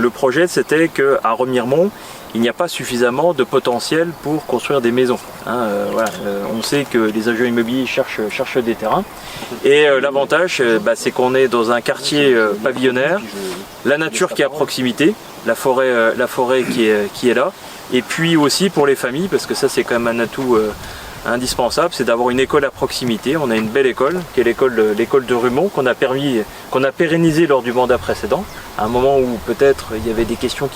le projet c'était qu'à Remiremont, il n'y a pas suffisamment de potentiel pour construire des maisons. Voilà. On sait que les agents immobiliers cherchent des terrains. Et l'avantage, c'est qu'on est dans un quartier pavillonnaire, la nature qui est à proximité, la forêt qui est là. Et puis aussi pour les familles, parce que ça c'est quand même un atout indispensable, c'est d'avoir une école à proximité. On a une belle école, qui est l'école de Rumont, qu'on a pérennisée lors du mandat précédent, à un moment où peut-être il y avait des questions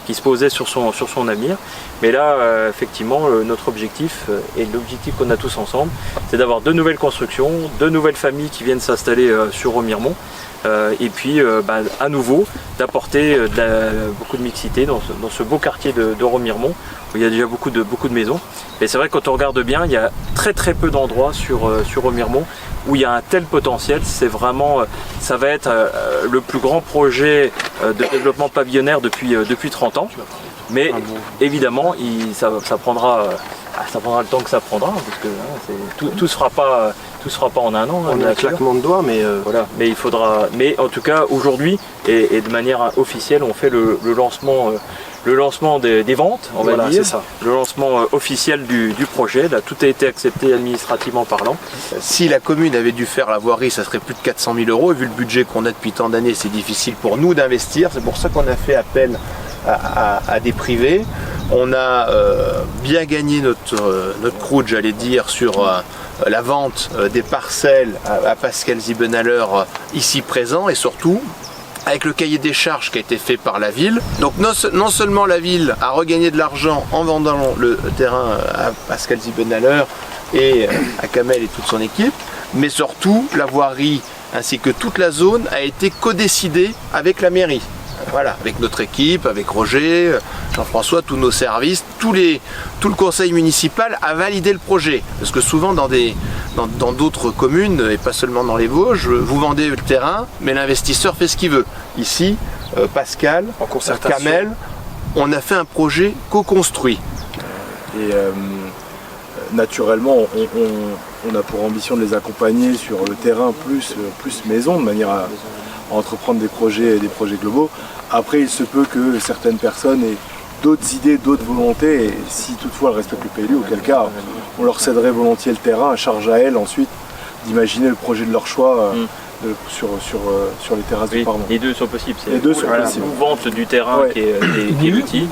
qui se posaient sur son avenir. Mais là, effectivement, notre objectif, et l'objectif qu'on a tous ensemble, c'est d'avoir de nouvelles constructions, de nouvelles familles qui viennent s'installer sur Remiremont, et puis à nouveau d'apporter beaucoup de mixité dans ce beau quartier de Remiremont, où il y a déjà beaucoup de maisons. Et c'est vrai que quand on regarde bien, il y a très peu d'endroits sur Remiremont où il y a un tel potentiel. C'est vraiment, ça va être le plus grand projet de développement pavillonnaire depuis 30 ans. Mais évidemment, ça prendra le temps que ça prendra, parce que tout se fera pas en un an. On a un claquement de doigts, mais voilà. Mais il faudra. Mais en tout cas, aujourd'hui et de manière officielle, on fait le lancement des ventes, on va dire, ça. Le lancement officiel du projet. Là, tout a été accepté administrativement parlant. Si la commune avait dû faire la voirie, ça serait plus de 400 000 €. Et vu le budget qu'on a depuis tant d'années, c'est difficile pour nous d'investir. C'est pour ça qu'on a fait appel à des privés. On a bien gagné notre croûte, j'allais dire, sur la vente des parcelles à Pascal Ziebenaler ici présent, et surtout avec le cahier des charges qui a été fait par la ville. Donc non seulement la ville a regagné de l'argent en vendant le terrain à Pascal Ziebenaler et à Kamel et toute son équipe, mais surtout la voirie ainsi que toute la zone a été codécidée avec la mairie. Voilà, avec notre équipe, avec Roger, Jean-François, tous nos services, tout le conseil municipal a validé le projet. Parce que souvent dans d'autres communes, et pas seulement dans les Vosges, vous vendez le terrain, mais l'investisseur fait ce qu'il veut. Ici, Pascal, Kamel, on a fait un projet co-construit. Et naturellement, on a pour ambition de les accompagner sur le terrain plus maison, de manière à entreprendre des projets globaux. Après, il se peut que certaines personnes aient d'autres idées, d'autres volontés, et si toutefois elles respectent le PLU, auquel cas on leur céderait volontiers le terrain, à charge à elles ensuite d'imaginer le projet de leur choix sur les terrasses du Parlement. Les deux sont possibles. Les deux sont possibles. Ou vente du terrain qui est l'outil.